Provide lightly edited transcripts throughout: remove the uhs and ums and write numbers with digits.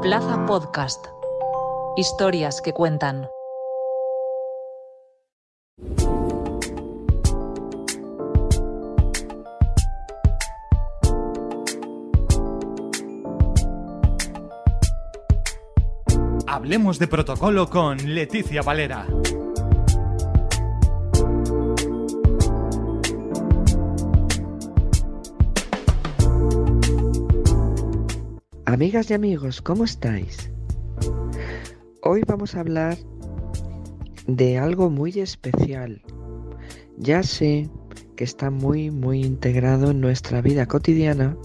Plaza Podcast. Historias que cuentan. Hablemos de protocolo con Leticia Valera. Amigas y amigos, ¿cómo estáis? Hoy vamos a hablar de algo muy especial. Ya sé que está muy integrado en nuestra vida cotidiana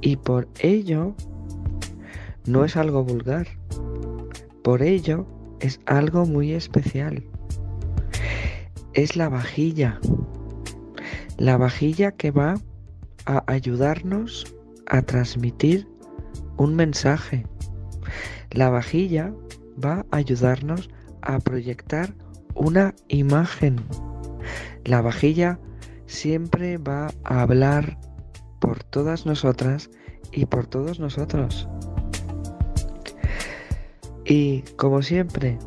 y por ello no es algo vulgar. Por ello es algo muy especial. Es la vajilla. La vajilla que va a ayudarnos a transmitir un mensaje. La vajilla va a ayudarnos a proyectar una imagen. La vajilla siempre va a hablar por todas nosotras y por todos nosotros. Y como siempre,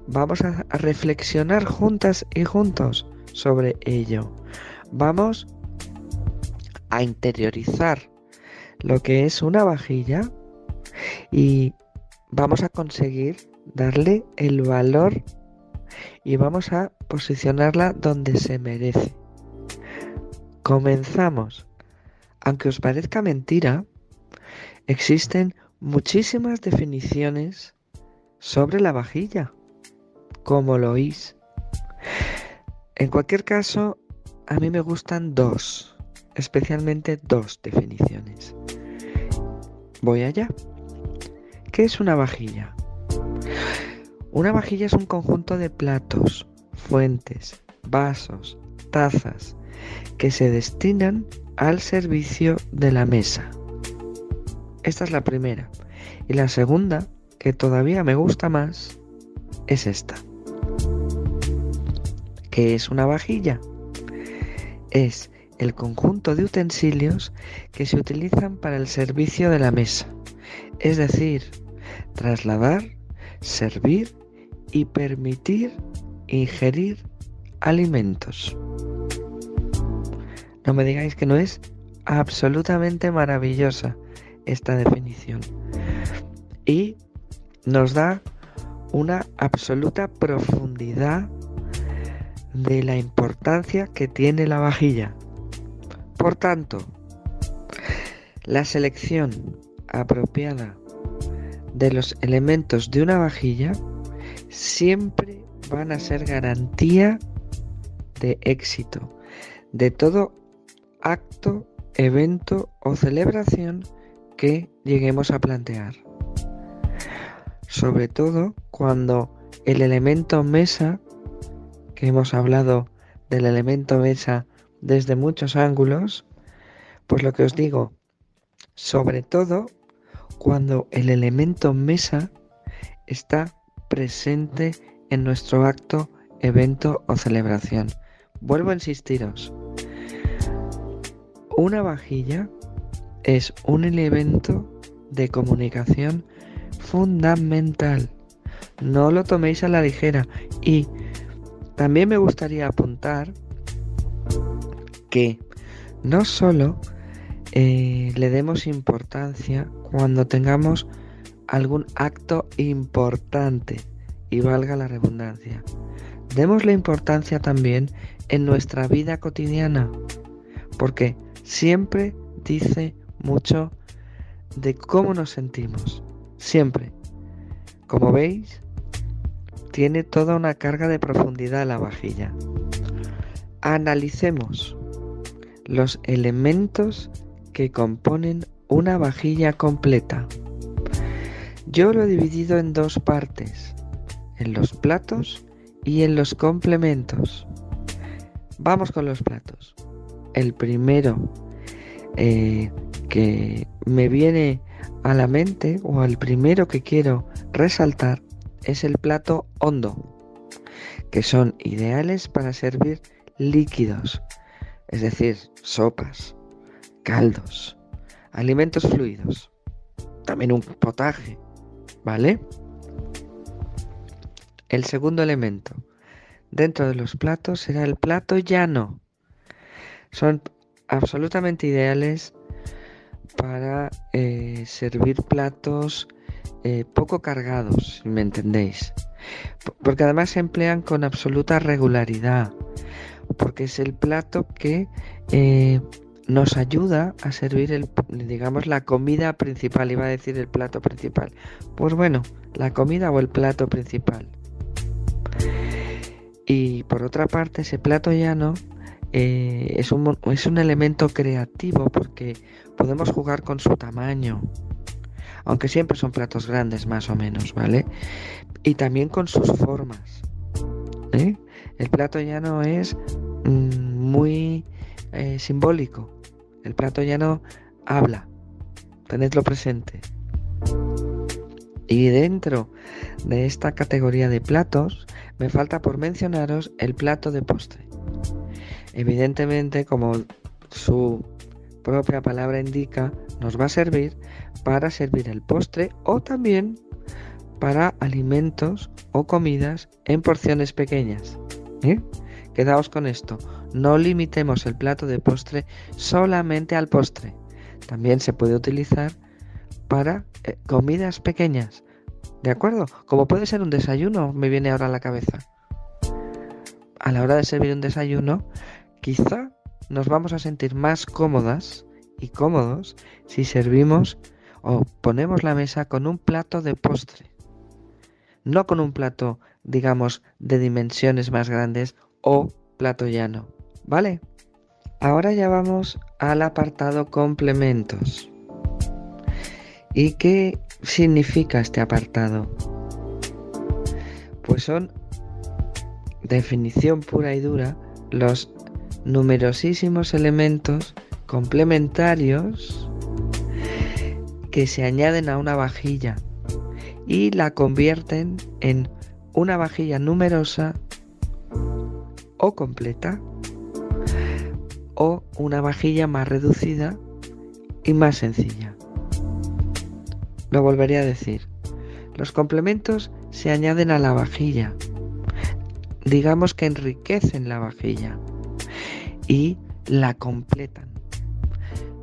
vamos a reflexionar juntas y juntos sobre ello. Vamos a interiorizar lo que es una vajilla y vamos a conseguir darle el valor y vamos a posicionarla donde se merece. Comenzamos. Aunque os parezca mentira, existen muchísimas definiciones sobre la vajilla, como lo oís. En cualquier caso, a mí me gustan especialmente dos definiciones. Voy allá. ¿Qué es una vajilla? Una vajilla es un conjunto de platos, fuentes, vasos, tazas, que se destinan al servicio de la mesa. Esta es la primera. Y la segunda, que todavía me gusta más, es esta. ¿Qué es una vajilla? Es el conjunto de utensilios que se utilizan para el servicio de la mesa, es decir, trasladar, servir y permitir ingerir alimentos. No me digáis que no es absolutamente maravillosa esta definición y nos da una absoluta profundidad de la importancia que tiene la vajilla. Por tanto, la selección apropiada de los elementos de una vajilla siempre van a ser garantía de éxito de todo acto, evento o celebración que lleguemos a plantear. Sobre todo cuando el elemento mesa, que hemos hablado del elemento mesa desde muchos ángulos, pues lo que os digo, sobre todo cuando el elemento mesa está presente en nuestro acto, evento o celebración. Vuelvo a insistiros, una vajilla es un elemento de comunicación fundamental. No lo toméis a la ligera. Y también me gustaría apuntar que no solo le demos importancia cuando tengamos algún acto importante, y valga la redundancia, démosle importancia también en nuestra vida cotidiana, porque siempre dice mucho de cómo nos sentimos. Siempre. Como veis, tiene toda una carga de profundidad la vajilla. Analicemos los elementos que componen una vajilla completa. Yo lo he dividido en dos partes, en los platos y en los complementos. Vamos con los platos. El primero que me viene a la mente, o el primero que quiero resaltar, es el plato hondo, que son ideales para servir líquidos, es decir, sopas, caldos, alimentos fluidos. también un potaje, ¿vale? El segundo elemento dentro de los platos será el plato llano. Son absolutamente ideales para servir platos poco cargados, si me entendéis. Porque además se emplean con absoluta regularidad. Porque es el plato que nos ayuda a servir digamos, la comida principal. Iba a decir el plato principal. Pues bueno, la comida o el plato principal. Y por otra parte, ese plato llano es un elemento creativo porque podemos jugar con su tamaño. Aunque siempre son platos grandes más o menos, ¿vale? Y también con sus formas. El plato llano es muy simbólico. El plato llano habla. Tenedlo presente. Y dentro de esta categoría de platos, me falta por mencionaros el plato de postre. Evidentemente, como su propia palabra indica, nos va a servir para servir el postre o también para alimentos o comidas en porciones pequeñas. Quedaos con esto, no limitemos el plato de postre solamente al postre. También se puede utilizar para comidas pequeñas, ¿de acuerdo? Como puede ser un desayuno, me viene ahora a la cabeza. A la hora de servir un desayuno, quizá nos vamos a sentir más cómodas y cómodos si servimos o ponemos la mesa con un plato de postre. No con un plato, digamos, de dimensiones más grandes o plato llano, ¿vale? Ahora ya vamos al apartado complementos. ¿Y qué significa este apartado? Pues son, definición pura y dura, los numerosísimos elementos complementarios que se añaden a una vajilla y la convierten en una vajilla numerosa o completa o una vajilla más reducida y más sencilla. Lo volveré a decir. Los complementos se añaden a la vajilla. Digamos que enriquecen la vajilla y la completan.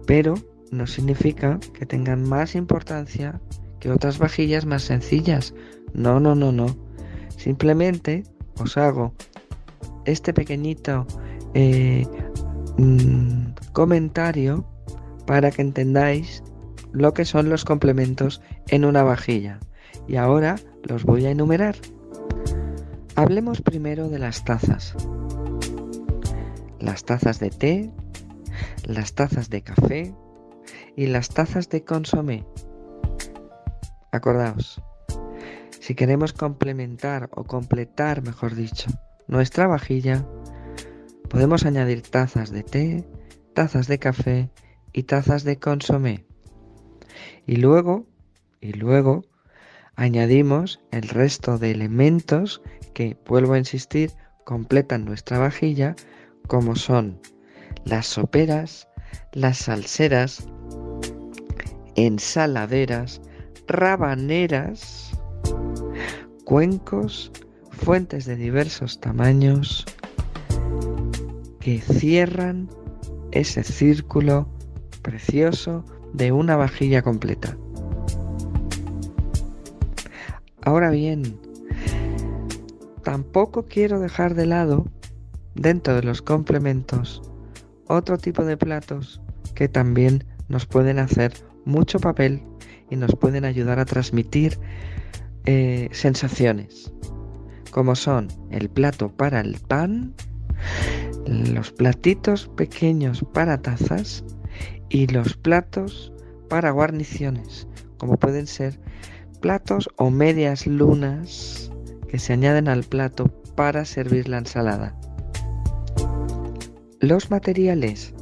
Pero no significa que tengan más importancia que otras vajillas más sencillas. No. Simplemente os hago este pequeñito comentario para que entendáis lo que son los complementos en una vajilla. Y ahora los voy a enumerar. Hablemos primero de las tazas. Las tazas de té, las tazas de café y las tazas de consomé. Acordaos, si queremos complementar o completar, mejor dicho, nuestra vajilla, podemos añadir tazas de té, tazas de café y tazas de consomé. Y luego añadimos el resto de elementos que, vuelvo a insistir, completan nuestra vajilla, como son las soperas, las salseras, ensaladeras, rabaneras, cuencos, fuentes de diversos tamaños que cierran ese círculo precioso de una vajilla completa. Ahora bien, tampoco quiero dejar de lado, dentro de los complementos, otro tipo de platos que también nos pueden hacer mucho papel y nos pueden ayudar a transmitir sensaciones, como son el plato para el pan, los platitos pequeños para tazas y los platos para guarniciones, como pueden ser platos o medias lunas que se añaden al plato para servir la ensalada. Los materiales.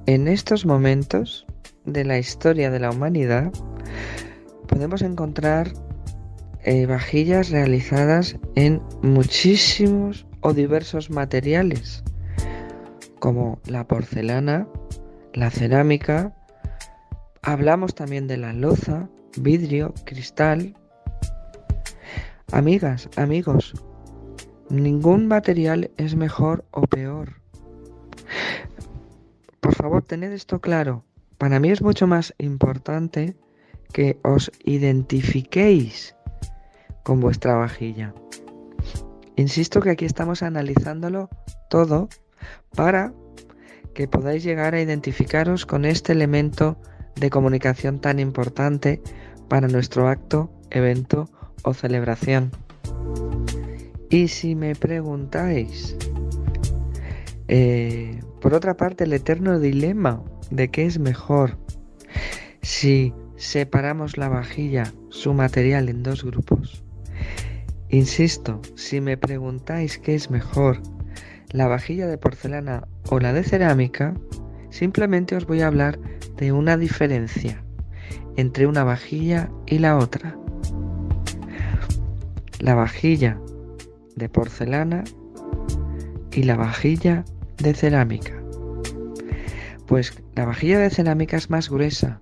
En estos momentos de la historia de la humanidad podemos encontrar vajillas realizadas en muchísimos o diversos materiales, como la porcelana, la cerámica. Hablamos también de la loza, vidrio, cristal. Amigas, amigos, ningún material es mejor o peor. Por favor, tened esto claro. Para mí es mucho más importante que os identifiquéis con vuestra vajilla. Insisto que aquí estamos analizándolo todo para que podáis llegar a identificaros con este elemento de comunicación tan importante para nuestro acto, evento o celebración. Y si me preguntáis, por otra parte, el eterno dilema de qué es mejor si separamos la vajilla, su material, en dos grupos. Insisto, si me preguntáis qué es mejor, la vajilla de porcelana o la de cerámica, simplemente os voy a hablar de una diferencia entre una vajilla y la otra. La vajilla de porcelana y la vajilla de cerámica. Pues la vajilla de cerámica es más gruesa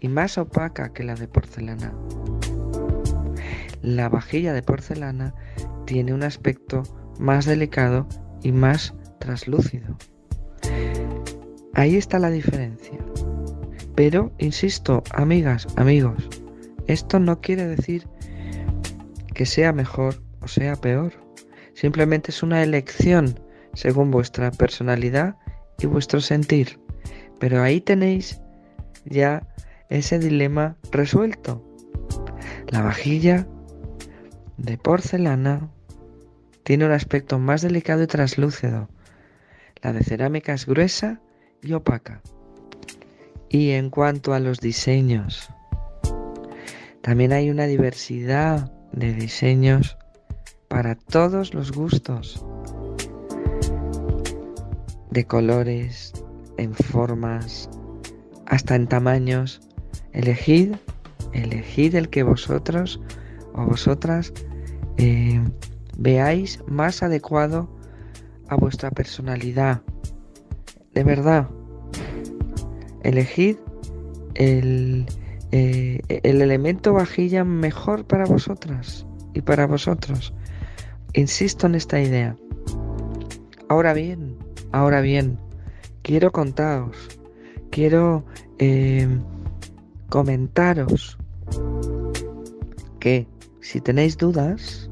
y más opaca que la de porcelana. La vajilla de porcelana tiene un aspecto más delicado y más traslúcido. Ahí está la diferencia. Pero, insisto, amigas, amigos, esto no quiere decir que sea mejor o sea peor. Simplemente es una elección según vuestra personalidad y vuestro sentir. Pero ahí tenéis ya ese dilema resuelto. La vajilla de porcelana tiene un aspecto más delicado y translúcido. La de cerámica es gruesa y opaca. Y en cuanto a los diseños, también hay una diversidad de diseños para todos los gustos, de colores, en formas, hasta en tamaños. Elegid el que vosotros o vosotras veáis más adecuado a vuestra personalidad. De verdad, elegid el elemento vajilla mejor para vosotras y para vosotros. Insisto en esta idea. Ahora bien, quiero contaros, quiero comentaros que si tenéis dudas,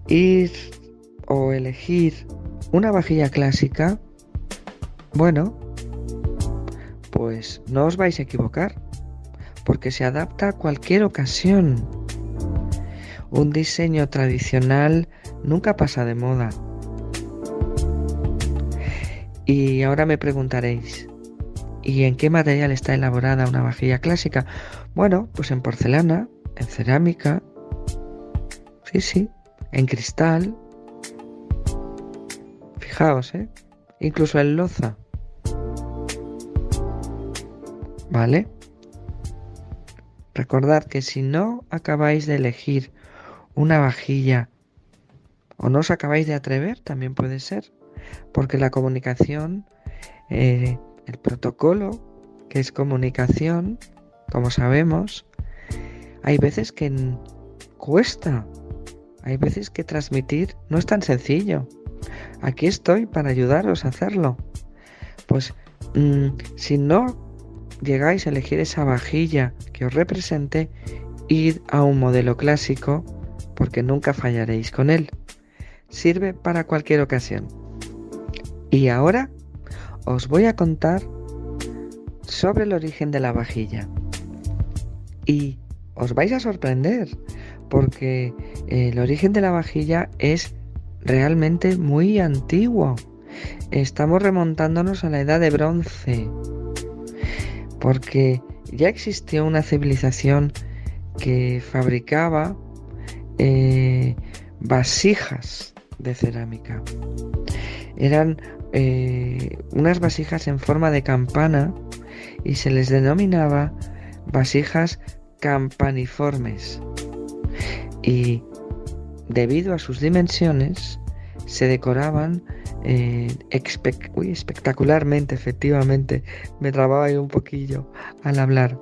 ir o elegir una vajilla clásica, bueno, pues no os vais a equivocar, porque se adapta a cualquier ocasión. Un diseño tradicional nunca pasa de moda. Y ahora me preguntaréis, ¿y en qué material está elaborada una vajilla clásica? Bueno, pues en porcelana, en cerámica, sí, en cristal. Fijaos, incluso en loza. ¿Vale? Recordad que si no acabáis de elegir una vajilla o no os acabáis de atrever, también puede ser, porque la comunicación, el protocolo, que es comunicación, como sabemos, hay veces que cuesta, hay veces que transmitir no es tan sencillo. Aquí estoy para ayudaros a hacerlo. Pues si no llegáis a elegir esa vajilla que os represente, id a un modelo clásico, porque nunca fallaréis con él. Sirve para cualquier ocasión. Y ahora os voy a contar sobre el origen de la vajilla. Y os vais a sorprender, porque el origen de la vajilla es realmente muy antiguo. Estamos remontándonos a la edad de bronce, porque ya existió una civilización que fabricaba vasijas de cerámica. Eran unas vasijas en forma de campana y se les denominaba vasijas campaniformes. Y debido a sus dimensiones se decoraban espectacularmente, efectivamente. Me trababa ahí un poquillo al hablar.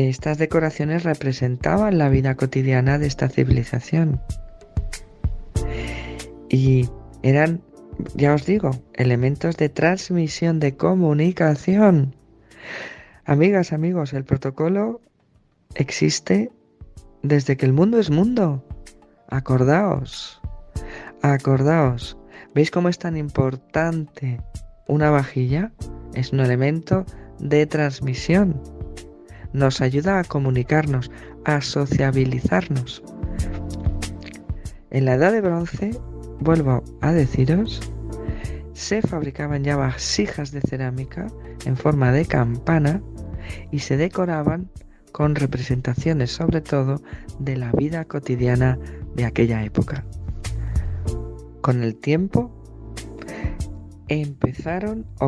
estas decoraciones representaban la vida cotidiana de esta civilización. Y eran, ya os digo, elementos de transmisión, de comunicación. Amigas, amigos, el protocolo existe desde que el mundo es mundo. Acordaos. ¿Veis cómo es tan importante una vajilla? Es un elemento de transmisión. Nos ayuda a comunicarnos, a sociabilizarnos. En la Edad de Bronce, vuelvo a deciros, se fabricaban ya vasijas de cerámica en forma de campana y se decoraban con representaciones sobre todo de la vida cotidiana de aquella época. Con el tiempo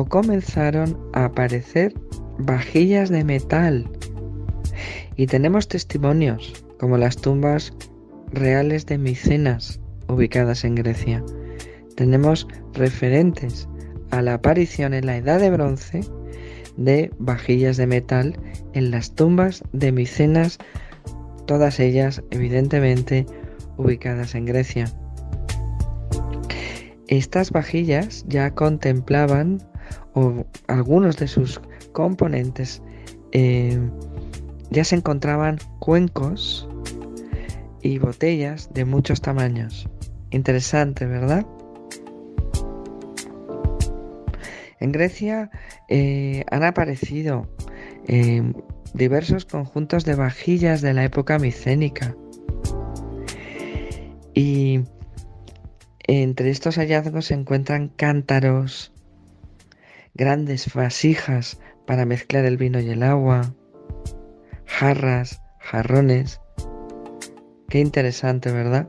comenzaron a aparecer vajillas de metal y tenemos testimonios como las tumbas reales de Micenas ubicadas en Grecia. Tenemos referentes a la aparición en la Edad de Bronce de vajillas de metal en las tumbas de Micenas, todas ellas evidentemente ubicadas en Grecia. Estas vajillas ya contemplaban, o algunos de sus componentes, ya se encontraban cuencos y botellas de muchos tamaños. Interesante, ¿verdad? En Grecia han aparecido diversos conjuntos de vajillas de la época micénica. Y entre estos hallazgos se encuentran cántaros, grandes vasijas para mezclar el vino y el agua, jarras, jarrones. Qué interesante, ¿verdad?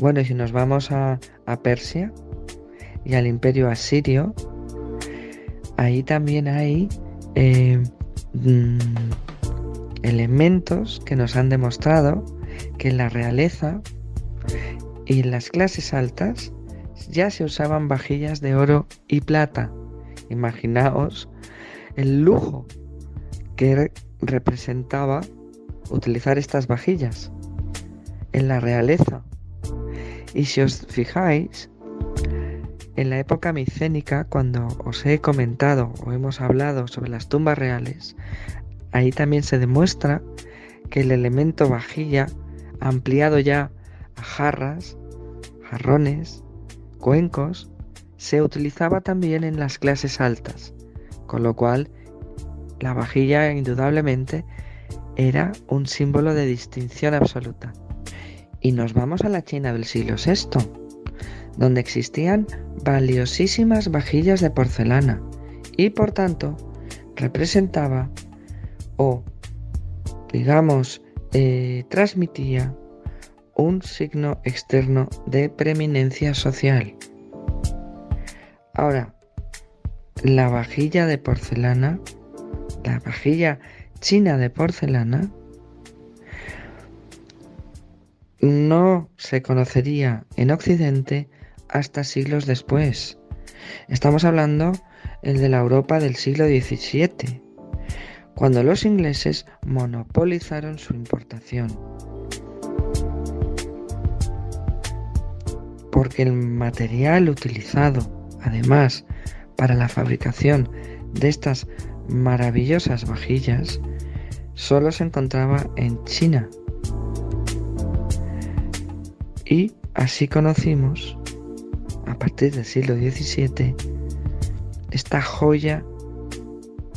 Bueno, y si nos vamos a Persia y al Imperio Asirio, ahí también hay elementos que nos han demostrado que en la realeza y en las clases altas ya se usaban vajillas de oro y plata. Imaginaos el lujo que representaba utilizar estas vajillas en la realeza. Y si os fijáis, en la época micénica, cuando os he comentado o hemos hablado sobre las tumbas reales, ahí también se demuestra que el elemento vajilla, ampliado ya a jarras, jarrones, cuencos, se utilizaba también en las clases altas, con lo cual la vajilla indudablemente era un símbolo de distinción absoluta. Y nos vamos a la China del siglo VI, donde existían valiosísimas vajillas de porcelana y por tanto representaba o, digamos, transmitía un signo externo de preeminencia social. Ahora, la vajilla de porcelana, la vajilla china de porcelana, no se conocería en Occidente hasta siglos después. Estamos hablando de la Europa del siglo XVII, cuando los ingleses monopolizaron su importación. Porque el material utilizado, además, para la fabricación de estas maravillosas vajillas, solo se encontraba en China. Y así conocimos, a partir del siglo XVII, esta joya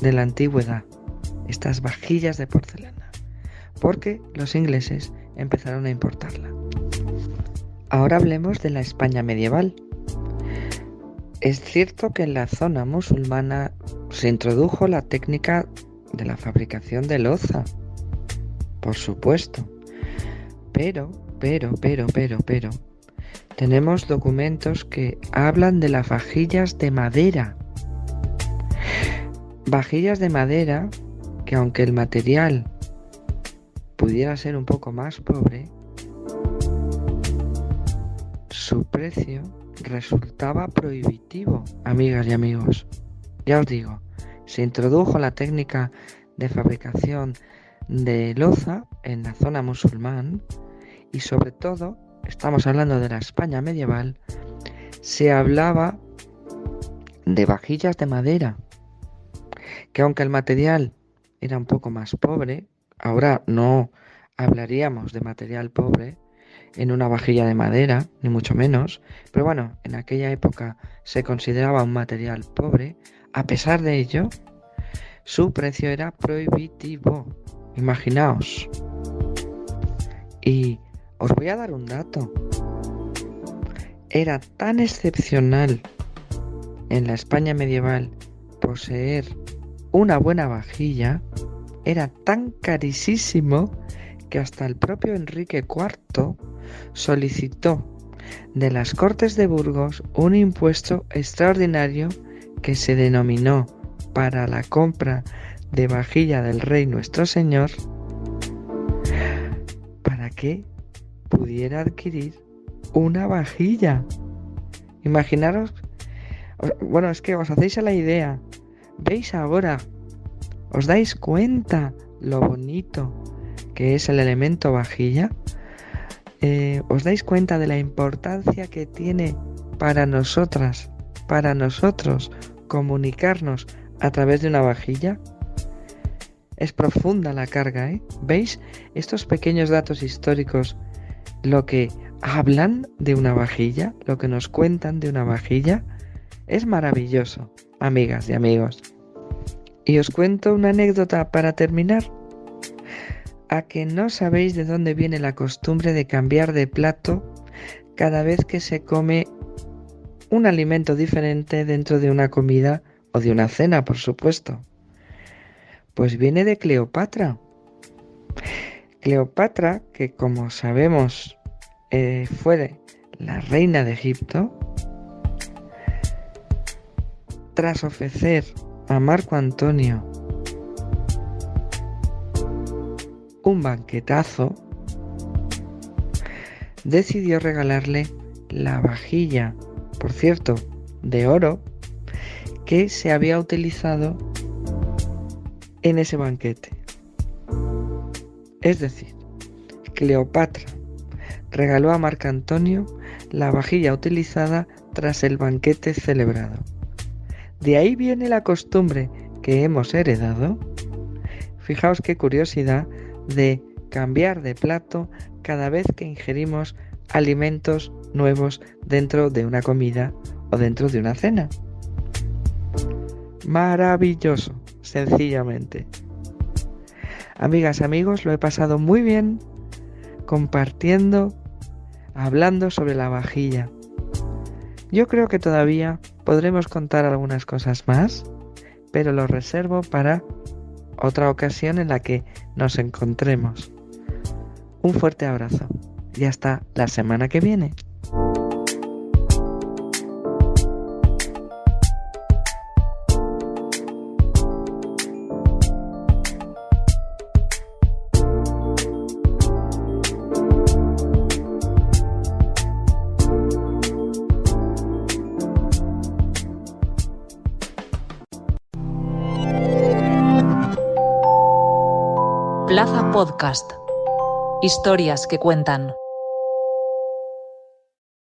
de la antigüedad, estas vajillas de porcelana, porque los ingleses empezaron a importarla. Ahora hablemos de la España medieval. Es cierto que en la zona musulmana se introdujo la técnica de la fabricación de loza, por supuesto, pero, tenemos documentos que hablan de las vajillas de madera. Vajillas de madera que, aunque el material pudiera ser un poco más pobre, su precio resultaba prohibitivo, amigas y amigos. Ya os digo se introdujo la técnica de fabricación de loza en la zona musulmán y sobre todo, estamos hablando de la España medieval, se hablaba de vajillas de madera, que aunque el material era un poco más pobre, ahora no hablaríamos de material pobre en una vajilla de madera, ni mucho menos, pero bueno, en aquella época se consideraba un material pobre. A pesar de ello, su precio era prohibitivo, imaginaos. Y os voy a dar un dato. Era tan excepcional en la España medieval poseer una buena vajilla, era tan carísimo que hasta el propio Enrique IV solicitó de las Cortes de Burgos un impuesto extraordinario que se denominó para la compra de vajilla del Rey Nuestro Señor, para que pudiera adquirir una vajilla. Imaginaros, bueno, es que os hacéis a la idea, veis ahora, os dais cuenta lo bonito que es el elemento vajilla. ¿Os dais cuenta de la importancia que tiene para nosotras, para nosotros, comunicarnos a través de una vajilla? Es profunda la carga, ¿eh? ¿Veis estos pequeños datos históricos, lo que hablan de una vajilla, lo que nos cuentan de una vajilla? Es maravilloso, amigas y amigos. Y os cuento una anécdota para terminar. ¿A que no sabéis de dónde viene la costumbre de cambiar de plato cada vez que se come un alimento diferente dentro de una comida o de una cena, por supuesto? Pues viene de Cleopatra. Cleopatra, que como sabemos fue la reina de Egipto, tras ofrecer a Marco Antonio un banquetazo, decidió regalarle la vajilla, por cierto, de oro, que se había utilizado en ese banquete. Es decir, Cleopatra regaló a Marco Antonio la vajilla utilizada tras el banquete celebrado. De ahí viene la costumbre que hemos heredado. Fijaos qué curiosidad de cambiar de plato cada vez que ingerimos alimentos nuevos dentro de una comida o dentro de una cena. Maravilloso, sencillamente. Amigas, amigos, lo he pasado muy bien compartiendo, hablando sobre la vajilla. Yo creo que todavía podremos contar algunas cosas más, pero lo reservo para otra ocasión en la que nos encontremos. Un fuerte abrazo y hasta la semana que viene. Plaza Podcast. Historias que cuentan.